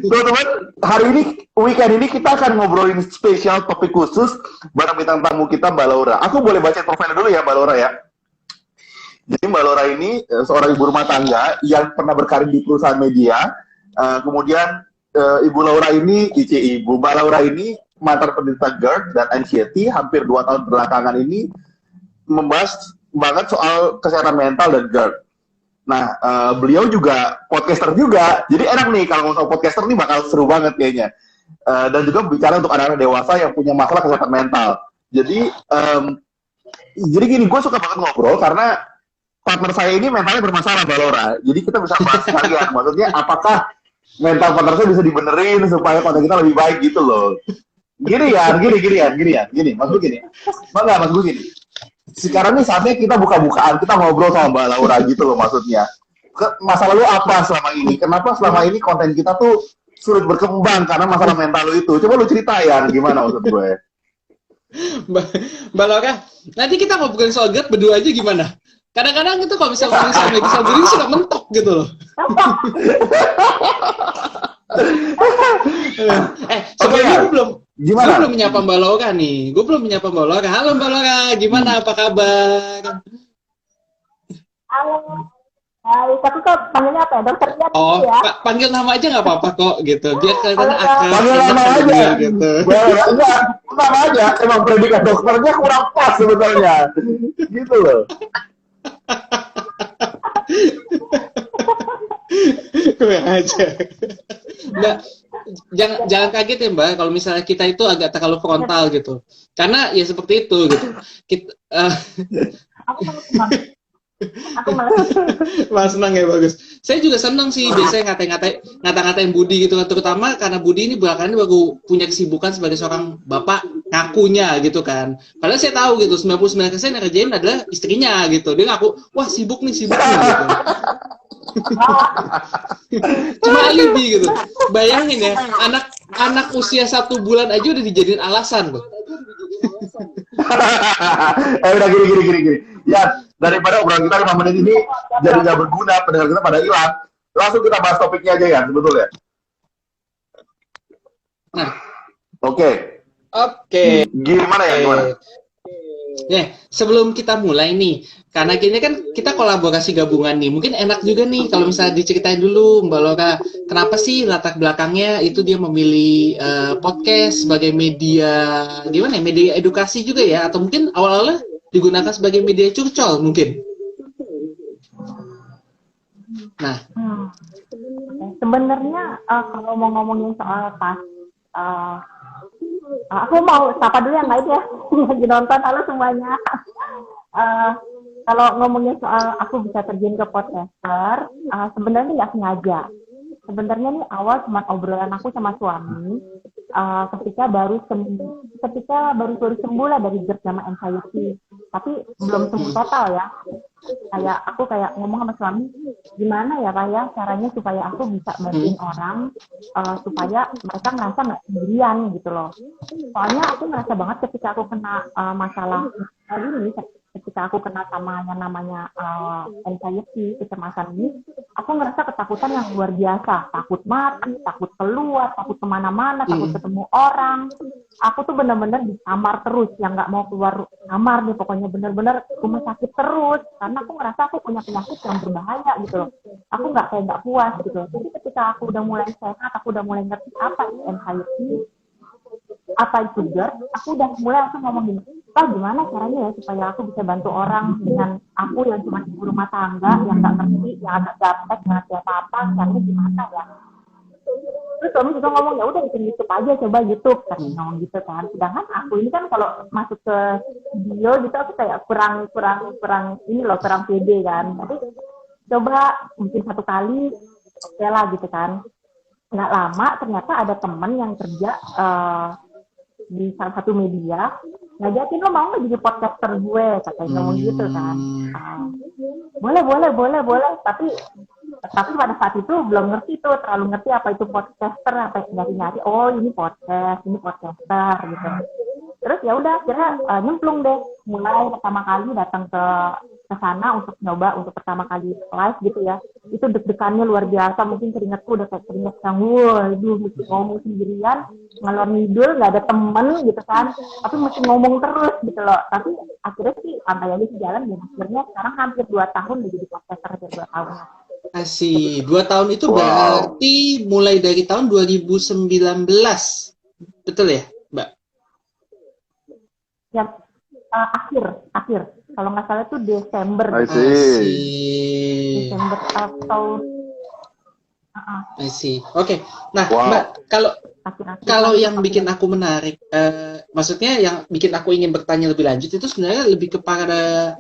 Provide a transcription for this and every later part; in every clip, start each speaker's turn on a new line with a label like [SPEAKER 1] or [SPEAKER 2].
[SPEAKER 1] Teman-teman, hari ini, weekend ini kita akan ngobrolin spesial topik khusus bareng bintang tamu kita Mbak Laura. Aku boleh baca profilnya dulu ya Mbak Laura ya. Jadi Mbak Laura ini seorang ibu rumah tangga yang pernah berkarir di perusahaan media. Kemudian Ibu Laura ini, Ibu Mbak Laura ini mantan penderita GERD dan anxiety. Hampir 2 tahun belakangan ini membahas banget soal kesehatan mental dan GERD. Nah, beliau juga podcaster juga. Jadi enak nih kalau ngomong soal podcaster nih bakal seru banget kayaknya. Dan juga bicara untuk anak-anak dewasa yang punya masalah kesehatan mental. Jadi gini, gue suka banget ngobrol karena partner saya ini mentalnya bermasalah, Mbak Laura. Jadi kita bisa bahas sekalian. Maksudnya, apakah mental partner saya bisa dibenerin supaya konten kita lebih baik gitu loh. Gini. Maksud gini. Maksud gue gini. Sekarang nih saatnya kita buka-bukaan, kita ngobrol sama Mbak Laura gitu loh maksudnya. Masa lalu apa selama ini? Kenapa selama ini konten kita tuh sulit berkembang karena masalah mental lu itu? Coba lu cerita ya, gimana maksud gue?
[SPEAKER 2] Mbak Laura, nanti kita ngobrolin soal GERD berdua aja gimana? Kadang-kadang itu kalau misalnya ngomongin soal medis sendiri suka mentok gitu loh. Sebelumnya gue belum menyapa Mbak Laura nih. Halo Mbak Laura, gimana, apa kabar?
[SPEAKER 3] Halo. Hai, tapi kok panggilnya apa ya? Dokter Dian ya?
[SPEAKER 2] Panggil nama aja nggak apa-apa kok gitu. Biar kelihatan akrab.
[SPEAKER 1] Panggil nama aja gitu. Enggak, nama aja. Emang predikat dokternya kurang pas sebetulnya. Gitu loh.
[SPEAKER 2] Kurang aja. Mbak, jangan kaget ya Mbak kalau misalnya kita itu agak terlalu frontal gitu. Karena ya seperti itu gitu.
[SPEAKER 3] Aku malah
[SPEAKER 2] senang ya, bagus. Saya juga senang sih biasanya ngata-ngatain Budi gitu, terutama karena Budi ini belakangan ini baru punya kesibukan sebagai seorang bapak ngakunya gitu kan. Padahal saya tahu gitu 99% yang ngerjain adalah istrinya gitu. Dia ngaku, wah sibuk nih gitu. Cuma alibi gitu. Bayangin ya, anak usia 1 bulan aja udah dijadiin alasan loh.
[SPEAKER 1] Udah gini. Ya, daripada obrolan kita 5 menit ini jadi nggak berguna, pendengar kita pada hilang. Langsung kita bahas topiknya aja ya, sebetulnya.
[SPEAKER 2] Nah,
[SPEAKER 1] Oke. Gimana ya?
[SPEAKER 2] Ya, sebelum kita mulai nih, karena kini kan kita kolaborasi gabungan nih, mungkin enak juga nih kalau misalnya diceritain dulu Mbak Laura, kenapa sih latar belakangnya itu dia memilih podcast sebagai media, gimana ya, media edukasi juga ya, atau mungkin awal-awalnya digunakan sebagai media curcol mungkin. Nah,
[SPEAKER 3] sebenarnya kalau mau ngomongin soal aku mau sapa dulu yang lain ya, lagi nonton. Halo semuanya. Kalau ngomongin soal aku bisa terjun ke podcaster, sebenarnya nggak sengaja. Sebenarnya nih awal cuma obrolan aku sama suami ketika baru sembuh lah dari GERD sama anxiety, tapi belum sembuh total ya. Aku ngomong sama suami, gimana ya Pak ya caranya supaya aku bisa bantuin orang supaya mereka ngerasa nggak sendirian gitu loh. Soalnya aku ngerasa banget ketika aku kena masalah ini, ketika aku kena sama yang namanya anxiety, kecemasan ini, aku ngerasa ketakutan yang luar biasa. Takut mati, takut keluar, takut kemana-mana, takut ketemu orang. Aku tuh bener-bener di kamar terus, yang nggak mau keluar kamar nih, pokoknya bener-bener rumah sakit terus. Karena aku ngerasa aku punya penyakit yang berbahaya gitu loh. Aku nggak puas gitu loh. Jadi ketika aku udah mulai sehat, aku udah mulai ngerti apa itu anxiety, apa itu GERD, aku udah mulai langsung ngomong gini, Pak gimana caranya ya supaya aku bisa bantu orang dengan aku yang cuma ibu rumah tangga, yang nggak ngerti, yang agak gaptek, nggak ngerti apa-apa, caranya gimana ya. Terus suami juga ngomong, ya udah bikin YouTube aja, coba YouTube, kan ngomong gitu kan. Sedangkan aku ini kan kalau masuk ke video gitu, aku kayak kurang pede kan. Tapi coba mungkin 1 kali, oke lah gitu kan. Nggak lama ternyata ada teman yang kerja di salah satu media ngajakin, lo mau nggak jadi podcaster gue, katanya ngomong gitu kan. Boleh, tapi pada saat itu belum ngerti tuh, terlalu ngerti apa itu podcaster, apa nyari oh ini podcaster gitu. Terus ya udah akhirnya nyemplung deh, mulai pertama kali datang ke ke sana untuk nyoba untuk pertama kali live gitu ya, itu deg-degannya luar biasa, mungkin keringatku udah kayak keringat yang wah itu mesti ngomong sendirian ngalor ngidul nggak ada temen gitu kan, tapi mesti ngomong terus gitu loh. Tapi akhirnya sih sampai aja sih jalan dan akhirnya sekarang hampir 2 tahun udah jadi podcaster, hampir 2 tahun.
[SPEAKER 2] Asih, 2 tahun itu
[SPEAKER 1] Wow.
[SPEAKER 2] berarti mulai dari tahun 2019, betul ya, Mbak?
[SPEAKER 3] Ya, akhir kalau nggak salah itu Desember
[SPEAKER 1] I see.
[SPEAKER 2] Asih,
[SPEAKER 3] Desember atau
[SPEAKER 2] asih. Oke, nah
[SPEAKER 1] Wow.
[SPEAKER 2] Mbak,
[SPEAKER 3] akhir-akhir
[SPEAKER 2] kalau yang bikin aku menarik, maksudnya yang bikin aku ingin bertanya lebih lanjut itu sebenarnya lebih kepada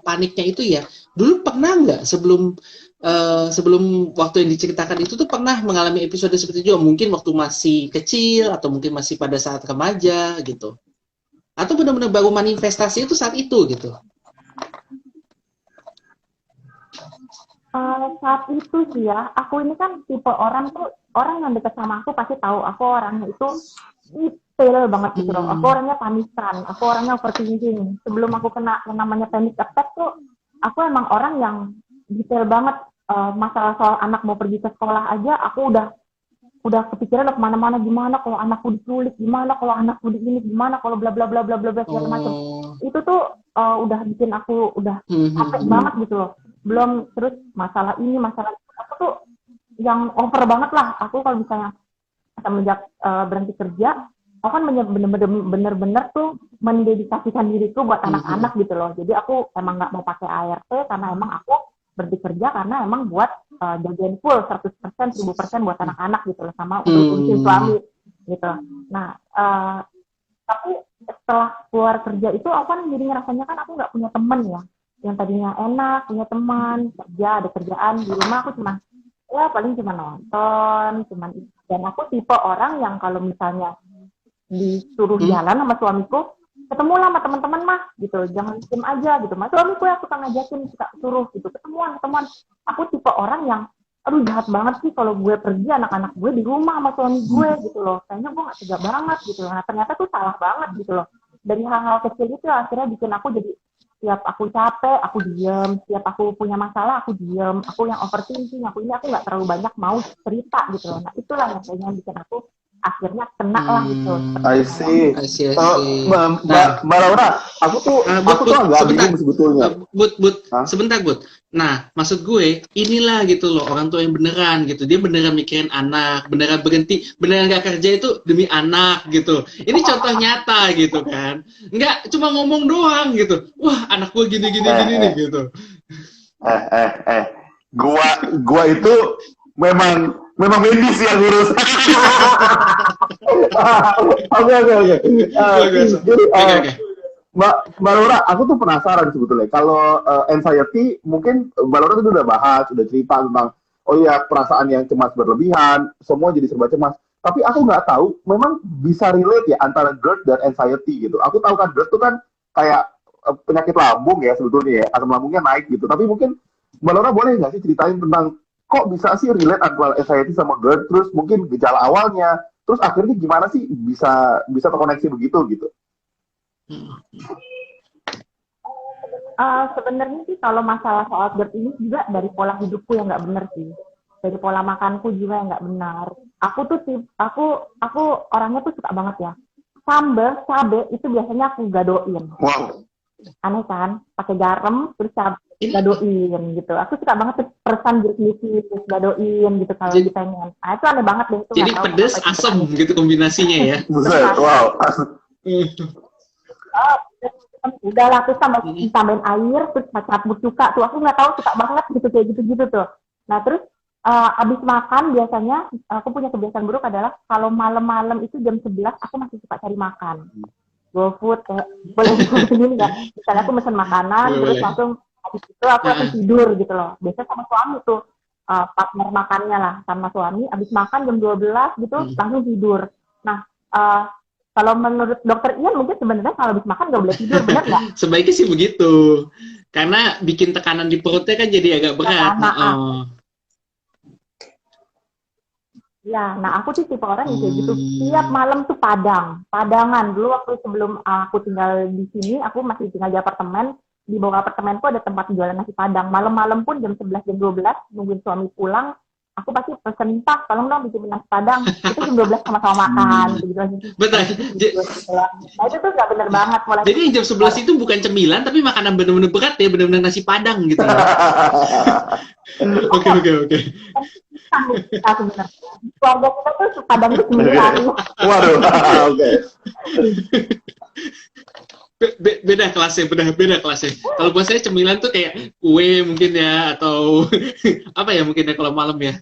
[SPEAKER 2] paniknya itu ya. Dulu pernah nggak sebelum waktu yang diceritakan itu tuh pernah mengalami episode seperti itu juga? Mungkin waktu masih kecil atau mungkin masih pada saat remaja gitu. Atau benar-benar baru manifestasi itu saat itu gitu.
[SPEAKER 3] Saat itu sih ya, aku ini kan tipe orang yang dekat sama aku pasti tahu aku orangnya itu detail banget gitu loh. Aku orangnya panikan, aku orangnya overthinking. Sebelum aku kena yang namanya panic attack tuh, aku emang orang yang detail banget. Masalah soal anak mau pergi ke sekolah aja, aku udah kepikiran udah kemana-mana, gimana kalau anakku diculik, gimana kalau anakku di ini, gimana kalau bla bla bla bla bla bla segala macam. Itu tuh udah bikin aku udah capek banget gitu loh. Belum terus masalah ini, masalah itu, aku tuh yang over banget lah. Aku kalau misalnya semenjak berhenti kerja, aku kan bener-bener tuh mendedikasikan diriku buat anak-anak gitu loh. Jadi aku emang nggak mau pakai ART karena emang aku berhenti kerja karena emang buat jagain full 100%, 1000% buat anak-anak gitu loh, sama untuk urusin suami gitu. Nah, tapi setelah keluar kerja itu aku kan jadi ngerasanya kan aku nggak punya temen ya. Yang tadinya enak, punya teman, kerja, ada kerjaan, di rumah aku paling cuma nonton, dan aku tipe orang yang kalau misalnya disuruh jalan sama suamiku, ketemu lah sama teman-teman mah gitu, jangan diem aja gitu. Mas suamiku yang suka ngajakin, suka suruh gitu, ketemuan. Aku tipe orang yang aduh jahat banget sih kalau gue pergi anak-anak gue di rumah sama suami gue gitu loh, kayaknya gue nggak tega banget gitu loh. Nah ternyata tuh salah banget gitu loh. Dari hal-hal kecil itu akhirnya bikin aku jadi setiap aku capek aku diem, setiap aku punya masalah aku diem, aku yang overthinking, aku nggak terlalu banyak mau cerita gitu loh. Nah itulah yang kayaknya bikin aku akhirnya kena lah gitu.
[SPEAKER 1] I see.
[SPEAKER 2] Asih.
[SPEAKER 1] Mbak Laura, aku tuh agak bingung sebetulnya.
[SPEAKER 2] Sebentar, Bud. Nah, maksud gue, inilah gitu loh, orang tua yang beneran gitu. Dia beneran mikirin anak, beneran berhenti, beneran gak kerja itu demi anak gitu. Ini contoh nyata gitu kan. Nggak cuma ngomong doang gitu. Wah, anak gue gini nih gitu.
[SPEAKER 1] Gua itu memang medis yang ngurus. Oke. Jadi Mbak Laura, aku tuh penasaran sebetulnya. Kalau anxiety, mungkin Mbak Laura tuh udah bahas, udah cerita tentang, oh iya perasaan yang cemas berlebihan, semua jadi serba cemas. Tapi aku nggak tahu, memang bisa relate ya antara GERD dan anxiety gitu. Aku tahu kan GERD tuh kan kayak penyakit lambung ya sebetulnya ya, asam lambungnya naik gitu. Tapi mungkin Mbak Laura boleh nggak sih ceritain tentang kok bisa sih relate antara anxiety sama GERD, terus mungkin gejala awalnya, terus akhirnya gimana sih bisa terkoneksi begitu gitu?
[SPEAKER 3] Sebenarnya sih kalau masalah soal GERD ini juga dari pola hidupku yang nggak benar sih, dari pola makanku juga yang nggak benar. Aku orangnya tuh suka banget ya sambal cabe itu biasanya aku gadoin.
[SPEAKER 1] Wow.
[SPEAKER 3] Aneh kan, pakai garam terus cabe gadoin gitu. Aku suka banget tuh peresan jeruk terus gadoin gitu kalau dipengen. Nah itu aneh banget deh itu.
[SPEAKER 2] Jadi pedes asam gitu kombinasinya ya.
[SPEAKER 1] Buset, wow.
[SPEAKER 3] Udahlah terus tambahin air terus campur cuka tuh, aku nggak tahu suka banget gitu kayak gitu tuh. Nah terus abis makan biasanya aku punya kebiasaan buruk adalah kalau malam-malam itu jam 11 aku masih suka cari makan. GoFood kayak boleh gini nggak? Misalnya aku pesen makanan terus langsung habis itu aku langsung tidur gitu loh. Biasanya sama suami tuh partner makannya lah sama suami. Abis makan jam 12 gitu langsung tidur. Nah kalau menurut dokter Ian mungkin sebenarnya kalau habis makan nggak boleh tidur, benar nggak?
[SPEAKER 2] Sebaiknya sih begitu. Karena bikin tekanan di perutnya kan jadi agak berat.
[SPEAKER 3] Ya, nah aku sih tipe orang yang kayak gitu. Tiap malam tuh padangan. Dulu waktu sebelum aku tinggal di sini, aku masih tinggal di apartemen. di bawah apartemenku ada tempat jualan nasi Padang. Malam-malam pun jam 11 jam 12 nungguin suami pulang, aku pasti pesen, "Pak, tolong dong bikin nasi Padang." Itu jam 12 sama-sama makan gitu aja.
[SPEAKER 2] Betul.
[SPEAKER 3] Nah, itu tuh nggak bener banget mulai.
[SPEAKER 2] Jadi jam 11 itu bukan cemilan tapi makanan benar-benar berat ya, benar-benar nasi Padang gitu ya. Oke.
[SPEAKER 3] Kita sebenarnya keluarga kita tuh Padang itu 9.
[SPEAKER 1] Waduh, oke.
[SPEAKER 2] Beda kelasnya, beda kelasnya. Kalau buat saya cemilan tuh kayak kue mungkin ya, atau apa ya mungkin ya kalau malam ya.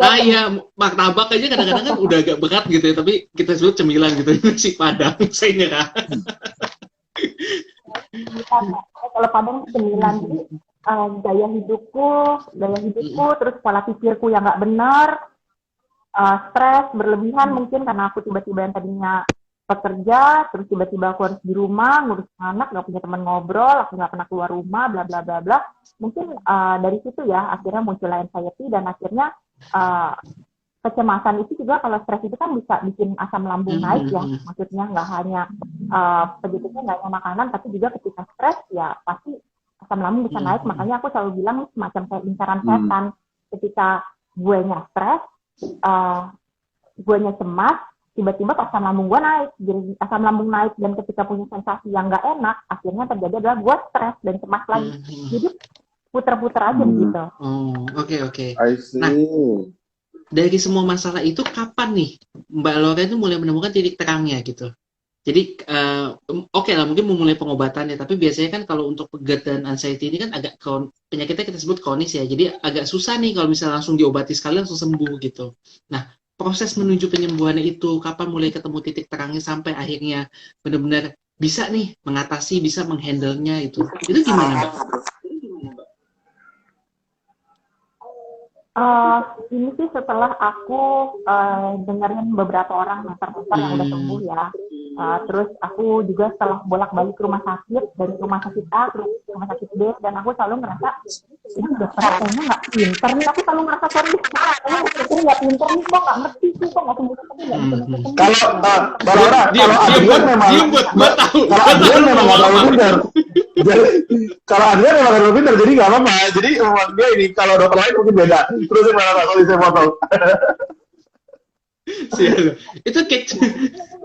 [SPEAKER 2] Ya martabak aja kadang-kadang kan udah agak berat gitu ya, tapi kita sebut cemilan gitu, nasi Padang. Saya nyerah.
[SPEAKER 3] Kalau Padang itu 9. Jadi gaya hidupku, terus pola pikirku yang nggak benar, stres berlebihan mungkin karena aku tiba-tiba yang tadinya pekerja, terus tiba-tiba aku harus di rumah ngurus anak, nggak punya teman ngobrol, aku nggak pernah keluar rumah, bla bla bla bla. Mungkin dari situ ya akhirnya muncul anxiety dan akhirnya kecemasan itu juga, kalau stres itu kan bisa bikin asam lambung naik ya, maksudnya nggak hanya penyebabnya nggak hanya makanan, tapi juga ketika stres ya pasti asam lambung bisa naik. Makanya aku selalu bilang semacam kayak lingkaran setan. Ketika guenya stres, guenya cemas, tiba-tiba asam lambung gue naik, jadi asam lambung naik, dan ketika punya sensasi yang nggak enak, akhirnya terjadi adalah gue stres dan cemas lagi. Jadi puter-puter aja gitu.
[SPEAKER 2] Oke.
[SPEAKER 1] I see.
[SPEAKER 2] Nah, dari semua masalah itu kapan nih Mbak Laura itu mulai menemukan titik terangnya gitu? Jadi oke lah mungkin memulai pengobatannya, tapi biasanya kan kalau untuk GERD dan anxiety ini kan agak penyakitnya kita sebut kronis ya, jadi agak susah nih kalau misalnya langsung diobati sekali langsung sembuh gitu. Nah, proses menuju penyembuhannya itu kapan mulai ketemu titik terangnya sampai akhirnya benar-benar bisa nih mengatasi, bisa menghandle-nya itu gimana Mbak?
[SPEAKER 3] Ini sih setelah aku dengerin beberapa orang dokter-dokter yang udah sembuh ya. Terus aku juga setelah bolak-balik ke rumah sakit, dari rumah sakit A ke rumah sakit B, dan aku selalu ngerasa ini dokter kayaknya nggak pinter nih. Aku selalu ngerasa serius, dokter nggak pinter nih, kok nggak ngerti sih, kok nggak sembuh.
[SPEAKER 1] Kalau Mbak Laura, kalau Adrian memang kalau Adrian memang nggak terlalu pinter. Jadi kalau Adrian memang nggak terlalu pinter, jadi nggak apa-apa. Jadi memang dia ini, kalau dokter lain mungkin beda. Terus gimana Pak, kalau bisa potong?
[SPEAKER 2] Itu kayak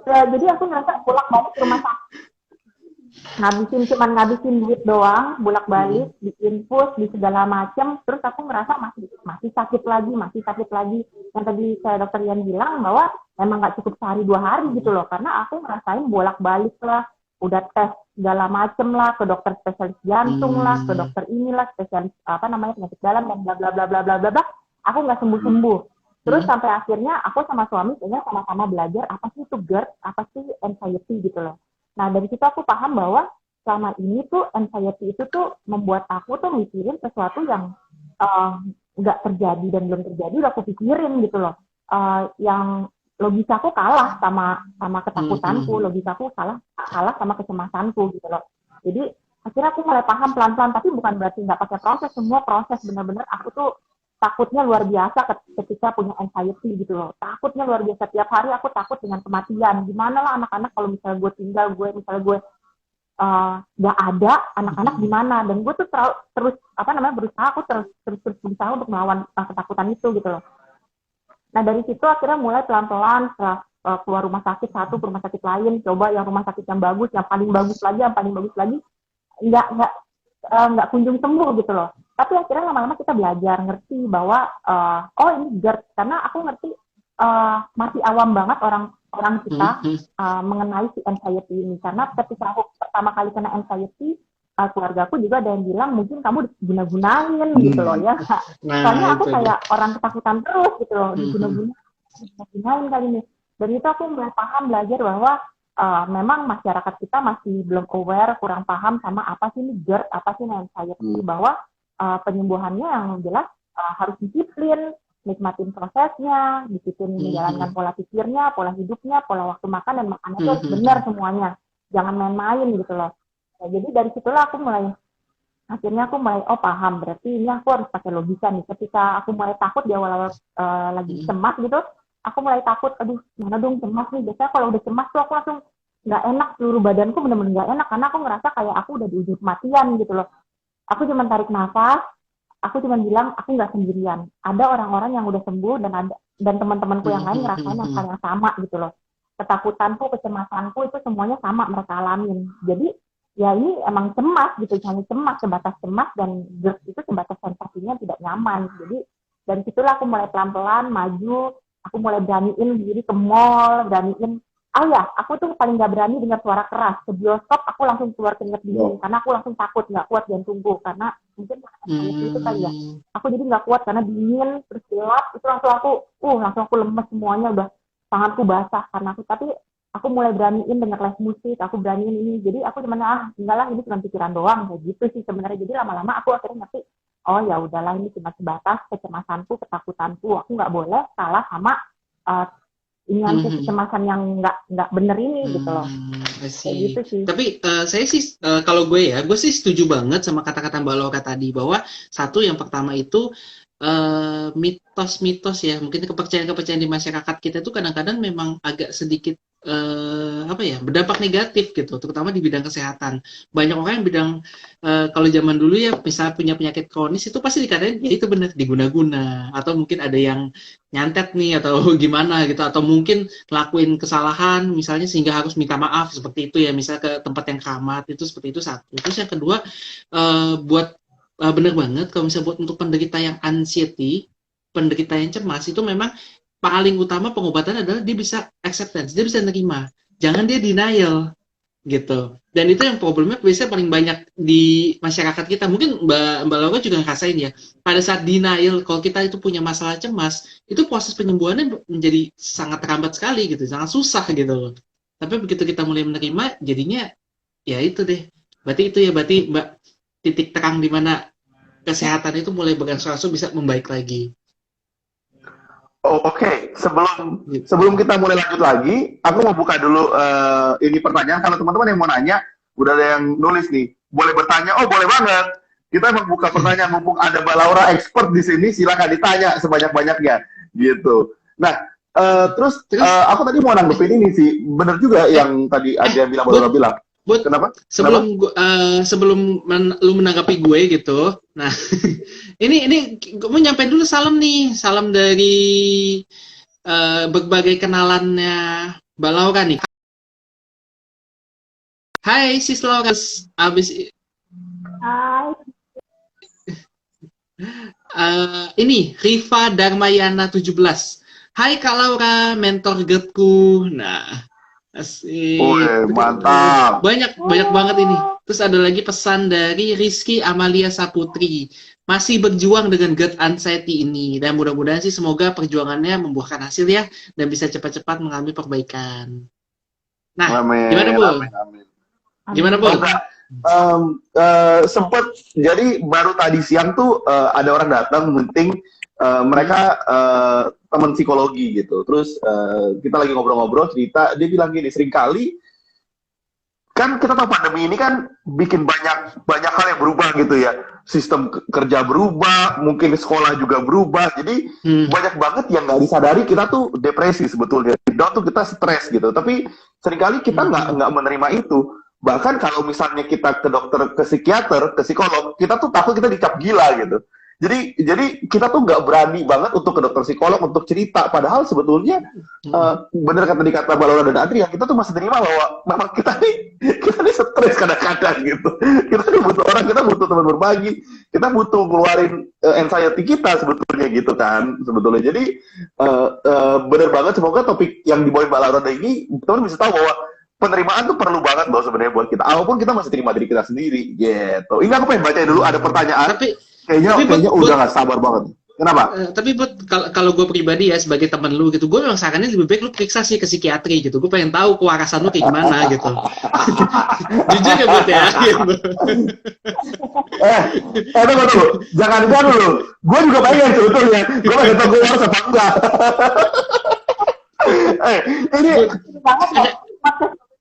[SPEAKER 3] Ya, jadi aku ngerasa bolak-balik ke rumah sakit, ngabisin duit doang, bolak-balik di infus, di segala macam. Terus aku ngerasa masih sakit lagi. Yang tadi saya dokter Ian bilang bahwa emang nggak cukup sehari 2 hari gitu loh, karena aku ngerasain bolak-balik lah, udah tes segala macem lah, ke dokter spesialis jantung lah, ke dokter inilah spesialis penyakit dalam dan bla bla bla bla bla bla. Aku nggak sembuh. Terus sampai akhirnya aku sama suami kayaknya sama-sama belajar apa sih itu GERD, apa sih anxiety gitu loh. Nah, dari situ aku paham bahwa selama ini tuh anxiety itu tuh membuat aku tuh mikirin sesuatu yang nggak terjadi dan belum terjadi, udah aku pikirin gitu loh. Yang logikaku kalah sama ketakutanku, logikaku kalah sama kecemasanku gitu loh. Jadi akhirnya aku mulai paham pelan-pelan, tapi bukan berarti nggak pakai proses, semua proses. Benar-benar aku tuh takutnya luar biasa ketika punya anxiety gitu loh. Takutnya luar biasa, tiap hari aku takut dengan kematian. Gimana lah anak-anak kalau misalnya gue tinggal, gue nggak ada, anak-anak gimana? Dan gue tuh terus berusaha, aku terus berusaha untuk melawan ketakutan itu gitu loh. Nah, dari situ akhirnya mulai pelan-pelan setelah keluar rumah sakit satu ke rumah sakit lain, coba yang rumah sakit yang bagus, yang paling bagus lagi, nggak kunjung sembuh gitu loh. Tapi akhirnya lama-lama kita belajar ngerti bahwa ini GERD, karena aku ngerti masih awam banget orang kita mengenai si anxiety ini. Karena ketika aku pertama kali kena anxiety, keluarga aku juga ada yang bilang mungkin kamu diguna-gunain gitu loh ya. Soalnya aku kayak orang ketakutan terus gitu loh, diguna-gunain kali ini. Dan itu aku mulai paham, belajar bahwa memang masyarakat kita masih belum aware, kurang paham sama apa sih ini GERD, apa sih ini anxiety, bahwa penyembuhannya yang jelas harus disiplin, nikmatin prosesnya, disiplin menjalankan pola pikirnya, pola hidupnya, pola waktu makan dan makannya itu harus benar semuanya, jangan main-main gitu loh. Nah, jadi dari situlah aku mulai paham, berarti ini aku harus pakai logika nih. Ketika aku mulai takut di awal-awal lagi cemas gitu, aku mulai takut, aduh mana dong cemas nih. Biasanya kalau udah cemas tuh aku langsung nggak enak, seluruh badanku bener-bener nggak enak karena aku ngerasa kayak aku udah di ujung kematian gitu loh. Aku cuma tarik nafas, aku cuma bilang aku nggak sendirian. Ada orang-orang yang udah sembuh dan teman-temanku yang lain ngerasain hal yang sama gitu loh. Ketakutanku, kecemasanku itu semuanya sama mereka alamin. Jadi ya ini emang cemas gitu, hanya cemas, sebatas cemas dan GERD itu sebatas sensasinya tidak nyaman. Jadi dari situlah aku mulai pelan-pelan maju, aku mulai beraniin diri ke mall, beraniin aku tuh paling gak berani dengar suara keras. Ke bioskop aku langsung keluar keringet dingin karena aku langsung takut, gak kuat jantungku karena mungkin itu kali ya. Aku jadi gak kuat karena dingin, terus gelap, itu langsung aku lemes semuanya, udah tanganku basah karena tapi aku mulai beraniin denger live musik, aku beraniin ini. Jadi aku cuman enggak lah, ini cuma pikiran doang kayak gitu sih sebenarnya. Jadi lama-lama aku akhirnya ngerti, oh ya udahlah, ini cuma sebatas kecemasanku, ketakutanku. Aku nggak boleh kalah sama kecemasan yang nggak bener ini gitu loh. Kayak gitu sih.
[SPEAKER 2] Tapi saya sih kalau gue sih setuju banget sama kata-kata Mbak Laura tadi, bahwa satu, yang pertama itu mitos-mitos ya, mungkin kepercayaan-kepercayaan di masyarakat kita itu kadang-kadang memang agak sedikit berdampak negatif gitu, terutama di bidang kesehatan. Banyak orang yang kalau zaman dulu ya, misalnya punya penyakit kronis itu pasti dikatain ya itu benar diguna-guna, atau mungkin ada yang nyantet nih atau gimana gitu, atau mungkin ngelakuin kesalahan misalnya sehingga harus minta maaf seperti itu ya, misalnya ke tempat yang keramat, itu seperti itu satu. Terus yang kedua, benar banget kalau misalnya buat untuk penderita yang anxiety, penderita yang cemas, itu memang paling utama pengobatan adalah dia bisa acceptance, dia bisa nerima, jangan dia denial gitu. Dan itu yang problemnya biasanya paling banyak di masyarakat kita. Mungkin Mbak Laura juga ngerasain ya, pada saat denial, kalau kita itu punya masalah cemas, itu proses penyembuhannya menjadi sangat terhambat sekali gitu, sangat susah gitu loh. Tapi begitu kita mulai menerima, jadinya ya itu deh. Berarti Mbak, titik terang di mana kesehatan itu mulai berangsur-angsur bisa membaik lagi.
[SPEAKER 1] Oke. Sebelum kita mulai lanjut lagi, aku mau buka dulu ini pertanyaan. Kalau teman-teman yang mau nanya, udah ada yang nulis nih, boleh bertanya. Oh, boleh banget. Kita emang buka pertanyaan, mumpung ada Mbak Laura expert di sini, silakan ditanya sebanyak-banyaknya, gitu. Nah, terus aku tadi mau nanggepin ini sih, bener juga yang tadi ada yang bilang, Mbak Laura bilang. Kenapa?
[SPEAKER 2] Sebelum lu menanggapi gue gitu, nah ini gue mau nyampein dulu salam nih, salam dari berbagai kenalannya Mbak Laura nih. Hai Sis Laura, abis
[SPEAKER 3] Hai.
[SPEAKER 2] Ini Riva Darmayana 17. Hai Kak Laura, mentor GERD-ku. Nah, asik.
[SPEAKER 1] Mantap.
[SPEAKER 2] Banyak banget ini. Terus ada lagi pesan dari Rizky Amalia Saputri. Masih berjuang dengan GERD anxiety ini. Dan mudah-mudahan sih semoga perjuangannya membuahkan hasil ya. Dan bisa cepat-cepat mengalami perbaikan. Nah, gimana Bu? Gimana Bu?
[SPEAKER 1] Sempet, jadi baru tadi siang tuh ada orang datang, penting mereka teman psikologi gitu. Terus kita lagi ngobrol-ngobrol, cerita, dia bilang gini, seringkali kan kita tahu pandemi ini kan bikin banyak hal yang berubah gitu ya. Sistem kerja berubah, mungkin sekolah juga berubah. Jadi banyak banget yang nggak disadari, kita tuh depresi sebetulnya. Down tuh kita stres gitu. Tapi seringkali kita nggak menerima itu. Bahkan kalau misalnya kita ke dokter, ke psikiater, ke psikolog, kita tuh takut kita dicap gila gitu. Jadi kita tuh nggak berani banget untuk ke dokter psikolog untuk cerita. Padahal sebetulnya bener dikata Mbak Laura dan Adri, ya kita tuh masih terima bahwa memang kita nih stres kadang-kadang gitu. Kita nih butuh orang, kita butuh teman berbagi, kita butuh keluarin anxiety kita sebetulnya gitu kan sebetulnya. Jadi bener banget, semoga topik yang dibawain Mbak Laura ini teman bisa tahu bahwa penerimaan tuh perlu banget loh sebenarnya buat kita. Walaupun kita masih terima diri kita sendiri gitu. Ini aku pengen baca dulu, ada pertanyaan. Kayaknya udah nggak sabar banget. Kenapa?
[SPEAKER 2] Tapi kalau gue pribadi ya, sebagai teman lu gitu, gue memang sarannya lebih baik lu periksa sih ke psikiatri gitu. Gue pengen tahu kewarasan lu kayak gimana gitu. Jujur ya Bud ya.
[SPEAKER 1] Tunggu. Jangan dulu. Gue juga pengen sebetulnya. Gue pengen tahu gue harus apa enggak. Ini
[SPEAKER 3] banget ya.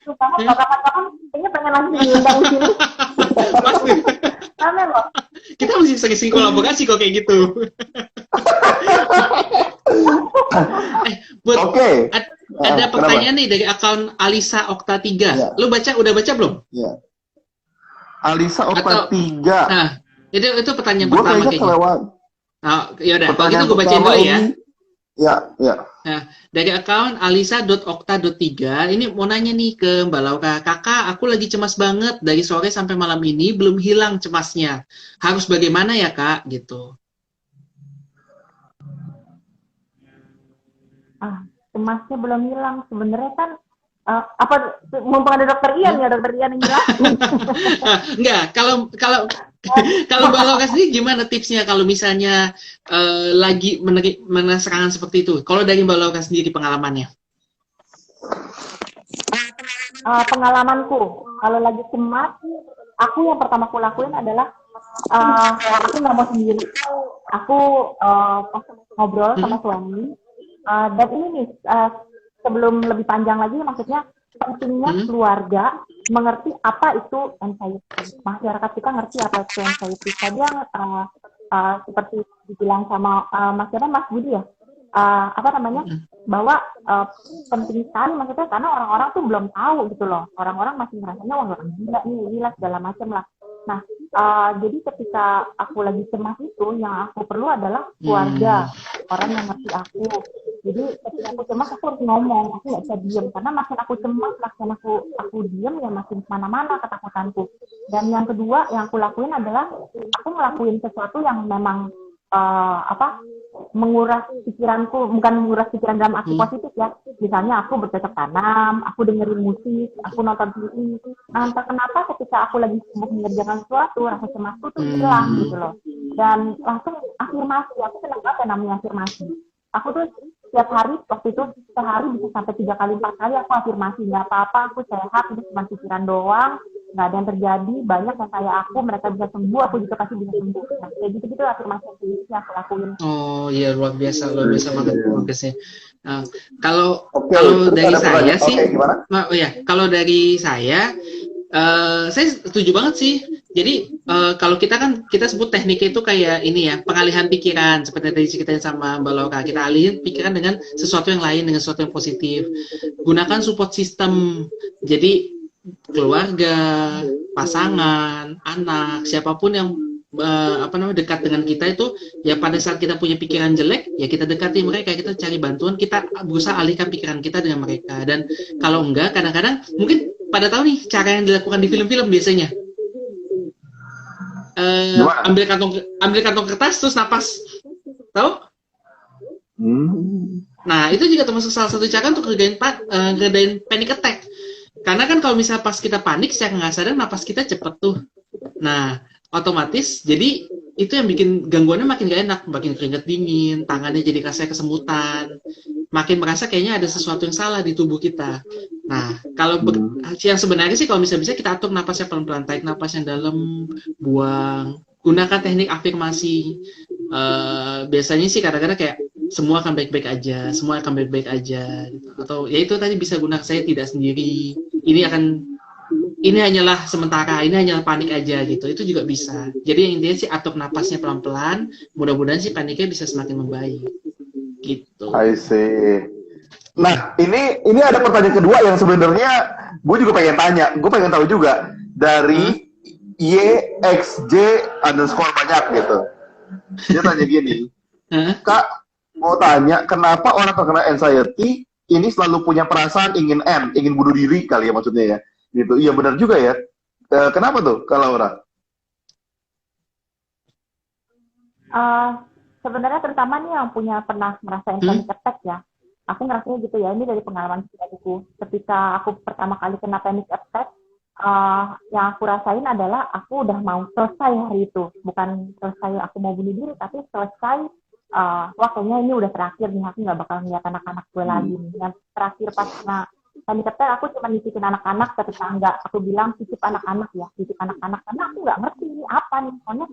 [SPEAKER 3] Kapan-kapan kayaknya pengen langsung diundang di sini.
[SPEAKER 2] Pasti.
[SPEAKER 3] Aneh loh.
[SPEAKER 2] Kita mesti sering kolaborasi kok kayak gitu.
[SPEAKER 1] Oke.
[SPEAKER 2] ada
[SPEAKER 1] Kenapa?
[SPEAKER 2] pertanyaan nih dari akun Alisa Okta 3.
[SPEAKER 1] Ya.
[SPEAKER 2] Lu udah baca belum?
[SPEAKER 1] Ya. Alisa
[SPEAKER 2] Atau
[SPEAKER 1] Opa 3.
[SPEAKER 2] nah, itu pertanyaan
[SPEAKER 1] Gue
[SPEAKER 2] pertama
[SPEAKER 1] kayaknya
[SPEAKER 2] kayaknya.
[SPEAKER 1] kelewat.
[SPEAKER 2] Nah, yaudah, kalau gitu
[SPEAKER 1] Pertanyaan
[SPEAKER 2] gue bacain
[SPEAKER 1] pertama
[SPEAKER 2] dulu ya.
[SPEAKER 1] ini. Ya, ya.
[SPEAKER 2] Nah, dari akun alisa.okta.3, ini mau nanya nih ke Mbak Laura. Kakak, aku lagi cemas banget. Dari sore sampai malam ini belum hilang cemasnya. Harus bagaimana ya, Kak? Gitu.
[SPEAKER 3] Cemasnya belum hilang. Sebenarnya kan apa mumpung ada dokter Ian ya, dokter Ian yang jelasin.
[SPEAKER 2] Enggak, kalau Mbak Laura sendiri gimana tipsnya kalau misalnya lagi merasakan seperti itu? Kalau dari Mbak Laura sendiri pengalamannya?
[SPEAKER 3] Pengalamanku, kalau lagi cemas, aku yang pertama aku lakuin adalah aku nggak mau sendiri. Aku ngobrol sama suami. Dan ini nih, sebelum lebih panjang lagi, maksudnya pentingnya keluarga mengerti apa itu anxiety. Masyarakat kita ngerti apa itu anxiety. Tadi yang seperti dibilang sama Mas Budi ya, bahwa penting sekali, maksudnya karena orang-orang tuh belum tahu gitu loh. Orang-orang masih ngerasanya wah orang gila segala macam lah. Nah, jadi ketika aku lagi cemas itu, yang aku perlu adalah keluarga, orang yang ngerti aku. Jadi ketika aku cemas, aku harus ngomong, aku nggak bisa diem. Karena makin aku cemas, makin aku diem, ya makin kemana-mana ketakutanku. Dan yang kedua, yang aku lakuin adalah, aku ngelakuin sesuatu yang memang, menguras pikiranku, bukan menguras pikiran dalam arti positif ya. Misalnya aku bercocok tanam, aku dengerin musik, aku nonton TV. Nah, entah kenapa ketika aku lagi sibuk mengerjakan sesuatu, rasa cemasku tuh hilang gitu loh. Dan langsung afirmasi, aku senang banget namanya afirmasi. Aku tuh setiap hari, waktu itu sehari bisa sampai 3 kali 4 kali aku afirmasi, nggak apa-apa, aku sehat, itu cuma pikiran doang, nggak ada yang terjadi, banyak yang kayak aku, mereka bisa sembuh, aku juga pasti bisa sembuh. Nah, kayak gitu-gitu afirmasi yang aku lakuin.
[SPEAKER 2] Oh iya, luar biasa banget progresnya. Nah, kalau
[SPEAKER 1] Terus
[SPEAKER 2] dari
[SPEAKER 1] ada
[SPEAKER 2] saya
[SPEAKER 1] pertanyaan.
[SPEAKER 2] sih,
[SPEAKER 1] Gimana?
[SPEAKER 2] oh ya, kalau dari saya setuju banget sih. Jadi kalau kita sebut tekniknya itu kayak ini ya, pengalihan pikiran seperti tadi ceritain sama Mbak Laura. Kita alihin pikiran dengan sesuatu yang lain, dengan sesuatu yang positif. Gunakan support system. Jadi keluarga, pasangan, anak, siapapun yang dekat dengan kita itu, ya pada saat kita punya pikiran jelek, ya kita dekati mereka, kita cari bantuan, kita berusaha alihkan pikiran kita dengan mereka. Dan kalau enggak, kadang-kadang mungkin pada tahu nih cara yang dilakukan di film-film biasanya. Ambil kantong kertas terus napas, tahu? Nah, itu juga termasuk salah satu cara untuk ngedain panic attack. Karena kan kalau misalnya pas kita panik, secara nggak sadar napas kita cepet tuh. Nah, otomatis jadi itu yang bikin gangguannya makin gak enak, makin keringet dingin, tangannya jadi rasanya kesemutan, makin merasa kayaknya ada sesuatu yang salah di tubuh kita. Nah, kalau yang sebenarnya sih kalau bisa kita atur napasnya pelan-pelan, tarik napas yang dalam, buang, gunakan teknik afirmasi. Biasanya sih kadang-kadang kayak semua akan baik-baik aja, semua akan baik-baik aja, gitu. Atau ya itu tadi bisa gunakan saya tidak sendiri, ini hanyalah sementara, ini hanyalah panik aja gitu. Itu juga bisa. Jadi yang intinya sih atur napasnya pelan-pelan, mudah-mudahan sih paniknya bisa semakin membaik. Gitu.
[SPEAKER 1] I see. Nah, ini ada pertanyaan kedua yang sebenarnya gue juga pengen tanya. Gue pengen tahu juga dari YXJ _ banyak gitu. Dia tanya gini, Kak, mau tanya kenapa orang terkena anxiety ini selalu punya perasaan ingin bunuh diri kali ya maksudnya ya. Gitu. Iya benar juga ya. Kenapa tuh Kak Laura?
[SPEAKER 3] Sebenarnya terutama nih yang pernah merasa panic attack ya. Aku ngerasanya gitu ya, ini dari pengalaman pribadiku. Ketika aku pertama kali kena panic attack, yang aku rasain adalah aku udah mau selesai hari itu. Bukan selesai aku mau bunuh diri, tapi selesai, wah kayaknya ini udah terakhir nih, aku nggak bakal ngeliat anak-anak gue lagi nih. Yang terakhir pas kena panic attack, aku cuma nitipin anak-anak ke tetangga. Aku bilang titip anak-anak ya, titip anak-anak. Karena aku nggak ngerti ini apa nih. Soalnya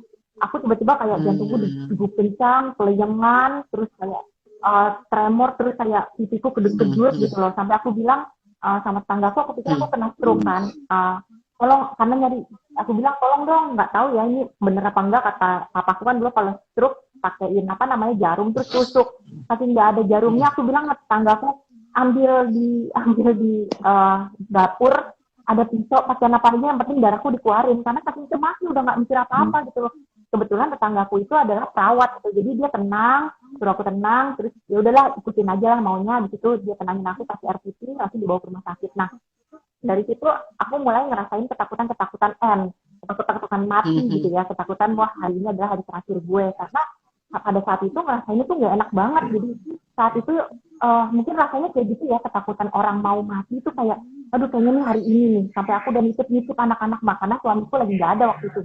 [SPEAKER 3] aku tiba-tiba kayak jantungku digup kencang, keleyengan, terus kayak tremor, terus kayak pipiku kedut-kedut gitu loh. Sampai aku bilang sama tetanggaku, aku pikir aku kena stroke kan. Tolong, karena aku bilang tolong dong, nggak tahu ya ini bener apa enggak, kata papaku kan dulu kalau stroke pakein jarum terus tusuk. Saking nggak ada jarumnya, aku bilang ke tetanggaku, dapur, ada pisau, pakaian apa aja, yang penting darahku dikeluarin karena saking cemasnya udah nggak mikir apa-apa gitu loh. Kebetulan tetanggaku itu adalah perawat gitu, jadi dia tenang, suruh aku tenang, terus ya udahlah ikutin aja lah maunya. Di situ dia tenangin aku, kasih air putih, langsung dibawa ke rumah sakit. Nah, dari situ aku mulai ngerasain ketakutan ketakutan mati gitu ya, ketakutan wah hari ini adalah hari terakhir gue, karena pada saat itu ngerasain itu nggak enak banget. Jadi saat itu mungkin rasanya kayak gitu ya, ketakutan orang mau mati itu kayak aduh kayaknya nih hari ini nih, sampai aku udah nitip anak-anak, karena suamiku lagi nggak ada waktu itu,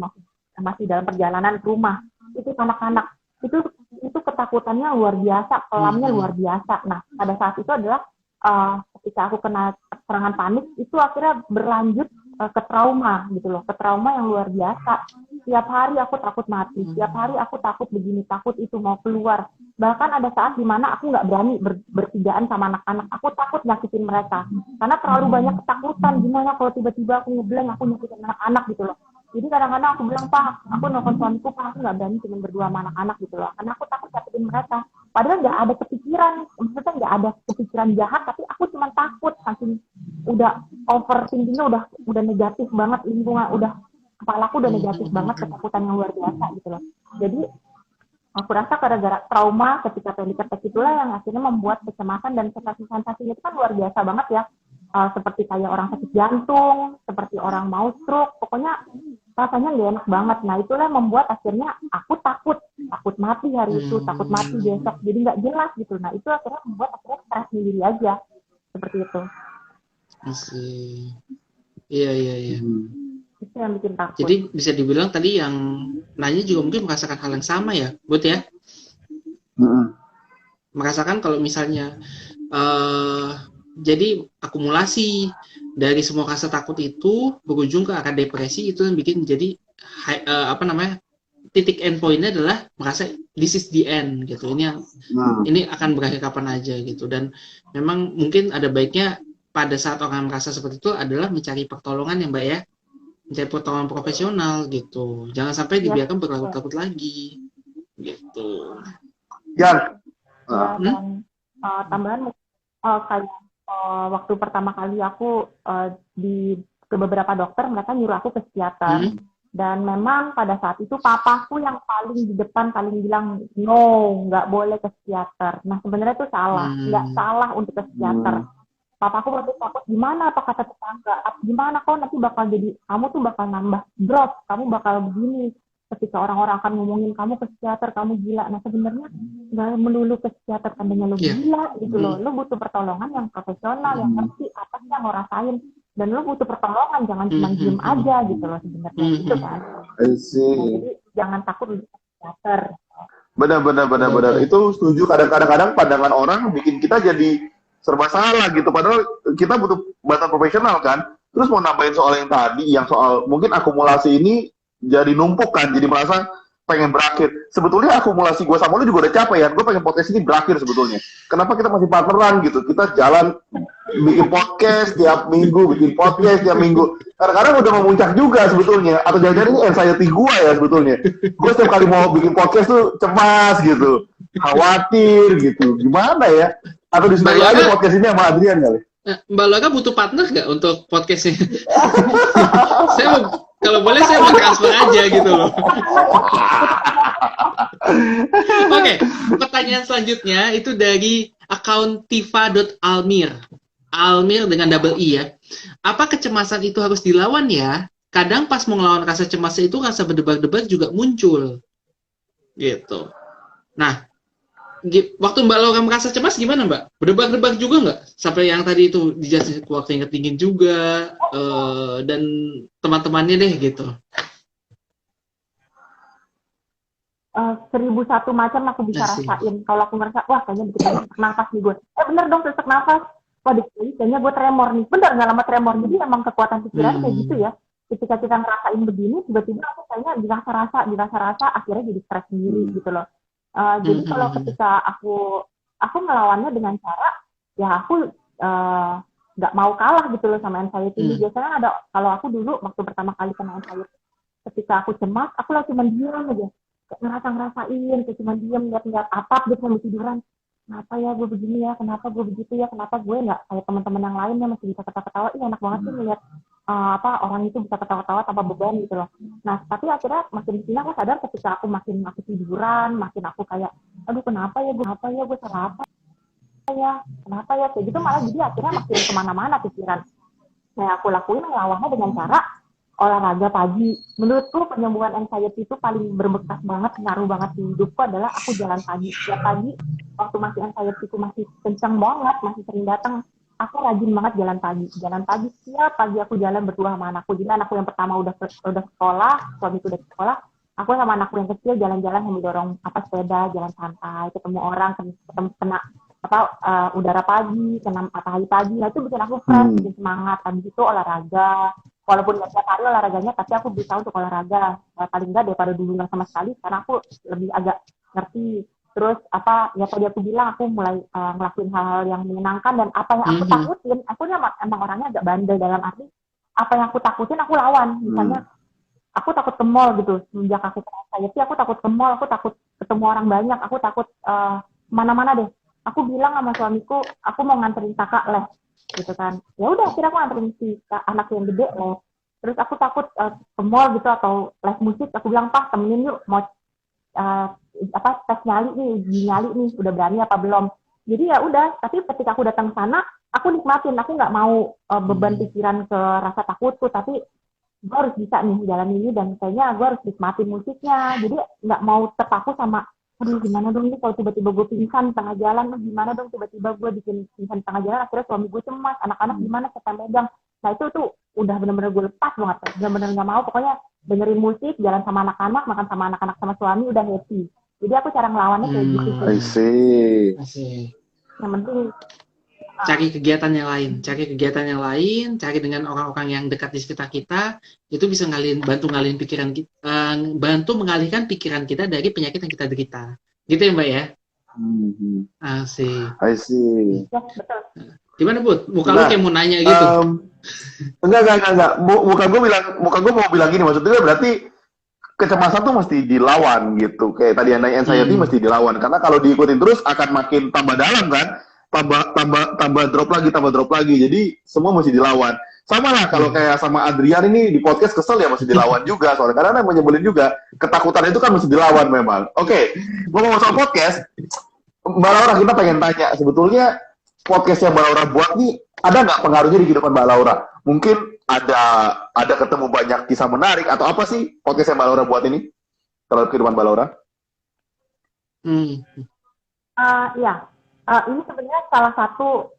[SPEAKER 3] masih dalam perjalanan ke rumah. Itu anak-anak itu ketakutannya luar biasa, kelamnya luar biasa. Nah, pada saat itu adalah ketika aku kena serangan panik, itu akhirnya berlanjut ke trauma gitu loh, ke trauma yang luar biasa. Tiap hari aku takut mati, tiap hari aku takut begini, takut itu mau keluar. Bahkan ada saat dimana aku nggak berani bertigaan sama anak-anak, aku takut nyakitin mereka karena terlalu banyak ketakutan. Gimana kalau tiba-tiba aku ngeblank, aku nyakitin anak-anak gitu loh. Jadi kadang-kadang aku bilang, Pak, aku nelfon suamiku, Pak, aku nggak berani cuma berdua sama anak-anak gitu loh, karena aku takut nyakitin mereka. Padahal nggak ada kepikiran, maksudnya nggak ada kepikiran jahat, tapi aku cuma takut, saking udah overthinkingnya udah negatif banget, lingkungan udah, kepala aku udah negatif banget, ketakutan yang luar biasa gitu loh. Jadi aku rasa gara-gara trauma ketika panic attack itulah yang akhirnya membuat kecemasan dan sensasi-sensasinya itu kan luar biasa banget ya. Seperti kayak orang sakit jantung, seperti orang mau stroke, pokoknya rasanya nggak enak banget. Nah itulah yang membuat akhirnya aku takut mati hari itu, takut mati besok, jadi nggak jelas gitu. Nah itu akhirnya membuat akhirnya stres sendiri aja, seperti itu.
[SPEAKER 2] Iya.
[SPEAKER 3] Itu yang bikin takut.
[SPEAKER 2] Jadi bisa dibilang tadi yang nanya juga mungkin merasakan hal yang sama ya, Bud ya? Merasakan kalau misalnya jadi akumulasi dari semua rasa takut itu berujung ke arah depresi, itu yang bikin jadi titik end point-nya adalah merasa this is the end gitu. Ini akan berakhir kapan aja gitu. Dan memang mungkin ada baiknya pada saat orang merasa seperti itu adalah mencari pertolongan ya Mbak ya, mencari pertolongan profesional gitu. Jangan sampai dibiarkan berlarut-larut lagi gitu.
[SPEAKER 3] Dan tambahan kayak waktu pertama kali aku ke beberapa dokter, mereka nyuruh aku ke psikiater. Dan memang pada saat itu papaku yang paling di depan, paling bilang no, nggak boleh ke psikiater. Nah sebenarnya itu salah, nggak salah untuk ke psikiater. Papaku waktu takut, gimana apa kata tetangga, gimana kau nanti bakal jadi, kamu tuh bakal nambah drop, kamu bakal begini. Ketika orang-orang akan ngomongin kamu ke psikiater, kamu gila. Nah sebenarnya nggak melulu ke psikiater tandanya lo gila gitu loh. Lo butuh pertolongan yang profesional, yang ngerti apa sih yang lo rasain. Dan lo butuh pertolongan, jangan cuma diem aja gitu loh sebenarnya. Gitu kan. Nah, jadi jangan takut untuk ke psikiater.
[SPEAKER 1] Benar. Itu setuju. Kadang-kadang pandangan orang bikin kita jadi serba salah gitu. Padahal kita butuh bantuan profesional kan. Terus mau nambahin soal yang tadi, yang soal mungkin akumulasi ini jadi numpuk kan, jadi merasa pengen berakhir. Sebetulnya akumulasi gue sama lu juga udah capek ya. Gue pengen podcast ini berakhir sebetulnya. Kenapa kita masih partneran gitu? Kita jalan bikin podcast tiap minggu, Kadang-kadang udah memuncak juga sebetulnya. Atau jangan-jangan ini anxiety gue ya sebetulnya. Gue setiap kali mau bikin podcast tuh cemas gitu, khawatir gitu. Gimana ya? Atau disuruh aja podcast ini sama Adrian kali.
[SPEAKER 2] Mbak Loga butuh partner nggak untuk podcastnya? Kalau boleh saya mau transfer aja gitu loh. Oke, pertanyaan selanjutnya itu dari akun tifa.almir. Almir dengan double I ya. Apa kecemasan itu harus dilawan ya? Kadang pas mau ngelawan rasa cemas itu rasa berdebar-debar juga muncul. Gitu. Nah, waktu Mbak Laura merasa cemas gimana Mbak? Berdebar-debar juga nggak? Sampai yang tadi itu dijelasin waktu inget dingin juga dan teman-temannya deh gitu.
[SPEAKER 3] 1001 macam aku bisa rasain. Kalau aku ngerasa, wah kayaknya bikin sesak nafas nih gue. Bener dong sesak nafas. Wah kayaknya gue tremor nih. Bener nggak lama tremor. Jadi emang kekuatan pikiran kayak gitu ya. Ketika kita ngerasain begini, tiba-tiba aku kayaknya dirasa-rasa, akhirnya jadi stres sendiri gitu loh. Jadi kalau ketika aku ngelawannya dengan cara ya aku nggak mau kalah gitu loh sama anxiety. Biasanya ada, kalau aku dulu waktu pertama kali kena anxiety, ketika aku cemas aku langsung diam aja, ngerasain, kayak cuma diam lihat atap gitu sambil tiduran. kenapa ya gue begini ya, kenapa gue begitu ya, kenapa gue nggak kayak teman-teman yang lain yang masih bisa ketawa-ketawa. Ih, enak banget sih ngeliat orang itu bisa ketawa-ketawa tanpa beban gitu loh. Nah, tapi akhirnya makin di sini aku sadar ketika aku tiduran, makin aku kayak, aduh kenapa ya gue salah apa ya, kenapa ya, kayak gitu malah jadi akhirnya makin kemana-mana pikiran. Nah, aku lakuin ngelawannya dengan cara olahraga pagi. Menurutku penyembuhan anxiety itu paling berbekas banget, ngaruh banget di hidupku adalah aku jalan pagi. Setiap pagi, waktu masih anxiety-ku masih kencang banget, masih sering datang, aku rajin banget jalan pagi. Jalan pagi, setiap pagi aku jalan berdua sama anakku. Jadi anakku yang pertama udah sekolah, suamiku udah sekolah, aku sama anakku yang kecil jalan-jalan sambil dorong sepeda, jalan santai, ketemu orang, kena udara pagi, kena matahari pagi. Nah itu bikin aku fresh, bikin semangat. Habis itu olahraga, walaupun nggak tiap hari olahraganya, tapi aku berusaha untuk olahraga. Paling nggak daripada dulu nggak sama sekali, karena aku lebih agak ngerti. Terus ya tadi aku bilang aku mulai ngelakuin hal-hal yang menyenangkan, dan apa yang aku takutin, aku emang orangnya agak bandel dalam arti apa yang aku takutin aku lawan. Misalnya aku takut ke mall gitu, semenjak aku anxiety aku takut ke mall, aku takut ketemu orang banyak, aku takut mana-mana deh. Aku bilang sama suamiku, aku mau nganterin kakak les, gitu kan. Ya udah, akhirnya aku nganterin si anak yang gede les. Terus aku takut ke mall gitu atau les musik, aku bilang, "Pak, temenin yuk, mau tes nyali nih, uji nyali nih, udah berani apa belum?" Jadi ya udah, tapi ketika aku datang ke sana, aku nikmatin, aku nggak mau beban pikiran ke rasa takutku, tapi gue harus bisa nih jalan ini, dan kayaknya gue harus nikmatin musiknya. Jadi nggak mau terpaku sama, aduh gimana dong nih kalau tiba-tiba gue pingsan tengah jalan, gimana dong tiba-tiba gue bikin pingsan tengah jalan, akhirnya suami gue cemas, anak-anak gimana, siapa yang megang. Nah itu tuh udah bener-bener gue lepas banget, bener-bener nggak mau, pokoknya dengerin musik, jalan sama anak-anak, makan sama anak-anak sama suami, udah happy. Jadi aku cara ngelawannya kayak gitu sih.
[SPEAKER 1] I see.
[SPEAKER 3] Yang penting
[SPEAKER 2] cari kegiatan yang lain, cari dengan orang-orang yang dekat di sekitar kita, itu bisa bantu mengalihkan pikiran kita dari penyakit yang kita derita. Gitu ya Mbak ya? Asik.
[SPEAKER 1] I see.
[SPEAKER 3] ya, betul.
[SPEAKER 2] Gimana Bud? Muka lu kayak mau nanya gitu.
[SPEAKER 1] Enggak. Muka gue mau bilang gini, maksudnya berarti kecemasan tuh mesti dilawan gitu. Kayak tadi anxiety mesti dilawan, karena kalau diikutin terus akan makin tambah dalam kan. Tambah drop lagi. Jadi semua mesti dilawan. Sama lah kalau kayak sama Adrian ini di podcast kesel ya mesti dilawan juga, soalnya karena yang menyebelin juga. Ketakutan itu kan mesti dilawan memang. Oke. Ngomong soal podcast, Mbak Laura, kita pengen tanya, sebetulnya podcast yang Mbak Laura buat nih ada nggak pengaruhnya di kehidupan Mbak Laura? Mungkin ada ketemu banyak kisah menarik atau apa sih podcast yang Mbak Laura buat ini terhadap kehidupan Mbak Laura?
[SPEAKER 3] Iya. Ini sebenarnya salah satu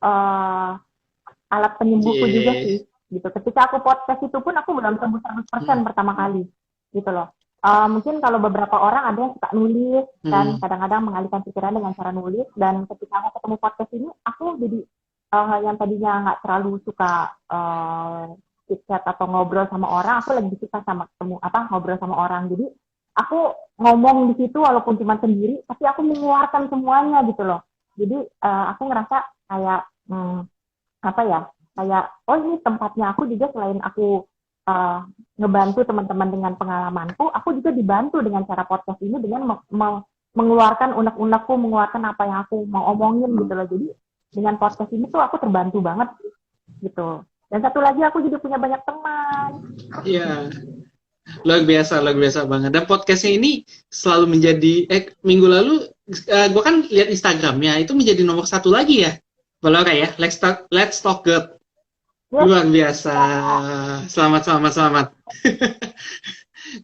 [SPEAKER 3] alat penyembuhku juga sih, gitu. Ketika aku podcast itu pun aku belum sembuh 100% pertama kali, gitu loh. Mungkin kalau beberapa orang ada yang suka nulis dan kadang-kadang mengalihkan pikiran dengan cara nulis, dan ketika aku ketemu podcast ini, aku jadi yang tadinya nggak terlalu suka chit-chat atau ngobrol sama orang, aku lagi suka ngobrol sama orang. Jadi aku ngomong di situ walaupun cuma sendiri, tapi aku mengeluarkan semuanya gitu loh. Jadi aku ngerasa kayak kayak ini tempatnya aku juga, selain aku ngebantu teman-teman dengan pengalamanku, aku juga dibantu dengan cara podcast ini dengan mengeluarkan unek-unekku, mengeluarkan apa yang aku mau omongin gitu loh. Jadi dengan podcast ini tuh aku terbantu banget gitu. Dan satu lagi, aku jadi punya banyak teman.
[SPEAKER 2] Iya. Luar biasa banget. Dan podcastnya ini selalu menjadi minggu lalu gue kan lihat Instagramnya itu menjadi nomor 1 lagi ya, Laura ya. Let's talk good. Luar biasa. Selamat.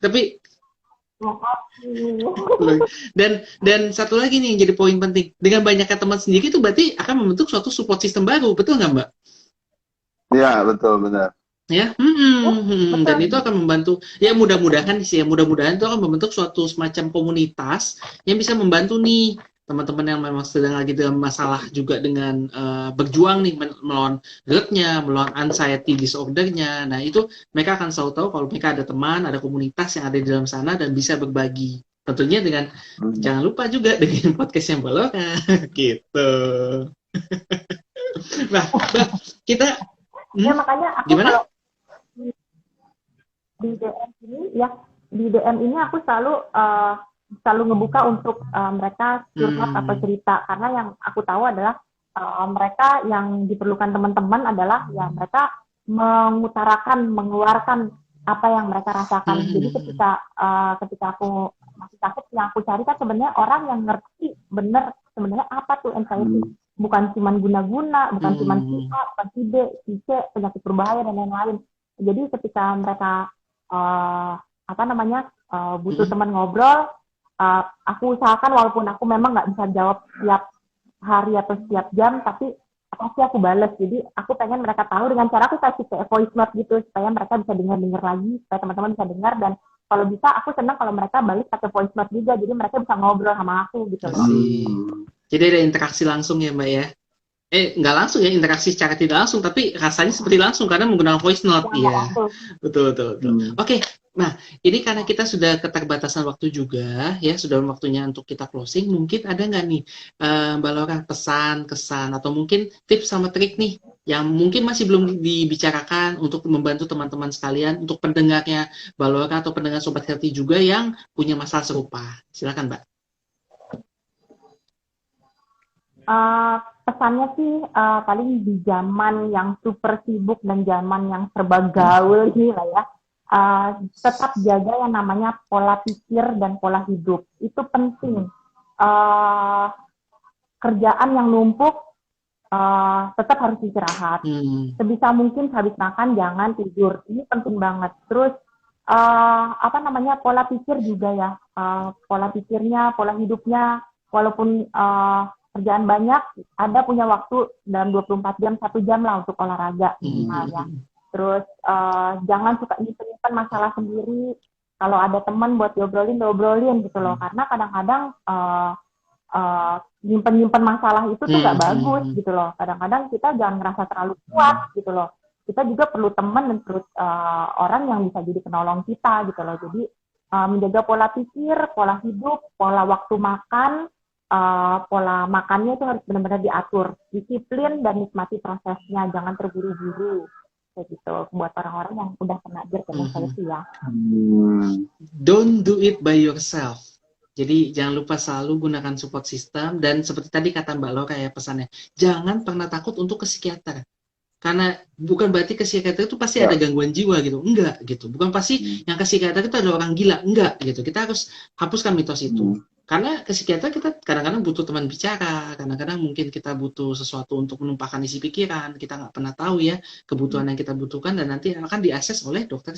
[SPEAKER 2] Tapi dan satu lagi nih yang jadi poin penting, dengan banyaknya teman sendiri itu berarti akan membentuk suatu support system baru, betul nggak Mbak?
[SPEAKER 1] Iya, betul, benar.
[SPEAKER 2] Ya, dan itu akan membantu. Ya mudah-mudahan itu akan membentuk suatu semacam komunitas yang bisa membantu nih teman-teman yang memang sedang lagi dalam masalah juga dengan berjuang nih melawan GERD-nya, melawan anxiety disorder-nya. Nah itu mereka akan selalu tahu kalau mereka ada teman, ada komunitas yang ada di dalam sana dan bisa berbagi. Tentunya dengan jangan lupa juga dengan podcast yang Laura gitu. Nah, kita
[SPEAKER 3] ya makanya aku
[SPEAKER 2] gimana?
[SPEAKER 3] Kalau di DM ini aku selalu selalu ngebuka untuk mereka curhat atau cerita, karena yang aku tahu adalah mereka yang diperlukan teman-teman adalah ya mereka mengutarakan, mengeluarkan apa yang mereka rasakan. Jadi ketika aku masih sakit, yang aku cari kan sebenarnya orang yang ngerti bener sebenarnya apa tuh anxiety. Bukan cuma guna-guna, bukan cuma si A, bukan si B, si C, penyakit berbahaya dan lain-lain. Jadi ketika mereka butuh teman ngobrol, aku usahakan walaupun aku memang nggak bisa jawab setiap hari atau setiap jam, tapi pasti aku bales. Jadi aku pengen mereka tahu dengan cara aku kasih kayak voice note gitu, supaya mereka bisa dengar lagi, supaya teman-teman bisa dengar. Dan kalau bisa aku senang kalau mereka balik pakai voice note juga, jadi mereka bisa ngobrol sama aku gitu loh.
[SPEAKER 2] Jadi ada interaksi langsung ya Mbak ya? Nggak langsung ya, interaksi secara tidak langsung, tapi rasanya seperti langsung karena menggunakan voice note. Iya, betul. Oke, nah ini karena kita sudah keterbatasan waktu juga, ya sudah waktunya untuk kita closing. Mungkin ada nggak nih Mbak Laura pesan, kesan, atau mungkin tips sama trik nih yang mungkin masih belum dibicarakan untuk membantu teman-teman sekalian, untuk pendengarnya Mbak Laura atau pendengar Sobat Healthy juga yang punya masalah serupa. Silakan Mbak.
[SPEAKER 3] Pesannya sih paling di zaman yang super sibuk dan zaman yang serba gaul nih lah ya, tetap jaga yang namanya pola pikir dan pola hidup. Itu penting. Kerjaan yang numpuk tetap harus istirahat. Sebisa mungkin habis makan jangan tidur. Ini penting banget. Terus pola pikir juga ya, pola pikirnya, pola hidupnya, walaupun kerjaan banyak, ada punya waktu dalam 24 jam, 1 jam lah untuk olahraga minimal ya. Terus jangan suka nyimpen masalah sendiri. Kalau ada teman buat diobrolin gitu loh. Karena kadang-kadang nyimpen masalah itu tuh nggak bagus gitu loh. Kadang-kadang kita jangan ngerasa terlalu kuat gitu loh. Kita juga perlu teman dan perlu orang yang bisa jadi penolong kita gitu loh. Jadi menjaga pola pikir, pola hidup, pola waktu makan, pola makannya itu harus benar-benar diatur, disiplin dan nikmati prosesnya, jangan terburu-buru kayak gitu buat orang-orang yang udah kena GERD dan anxiety ya.
[SPEAKER 2] Don't do it by yourself. Jadi jangan lupa selalu gunakan support system, dan seperti tadi kata Mbak Laura kayak pesannya, jangan pernah takut untuk ke psikiater. Karena bukan berarti ke psikiater itu pasti ada gangguan jiwa gitu, enggak gitu. Bukan pasti yang ke psikiater itu ada orang gila, enggak gitu. Kita harus hapuskan mitos itu. Karena ke psikiater kita kadang-kadang butuh teman bicara, kadang-kadang mungkin kita butuh sesuatu untuk menumpahkan isi pikiran, kita nggak pernah tahu ya kebutuhan yang kita butuhkan, dan nanti akan diakses oleh dokter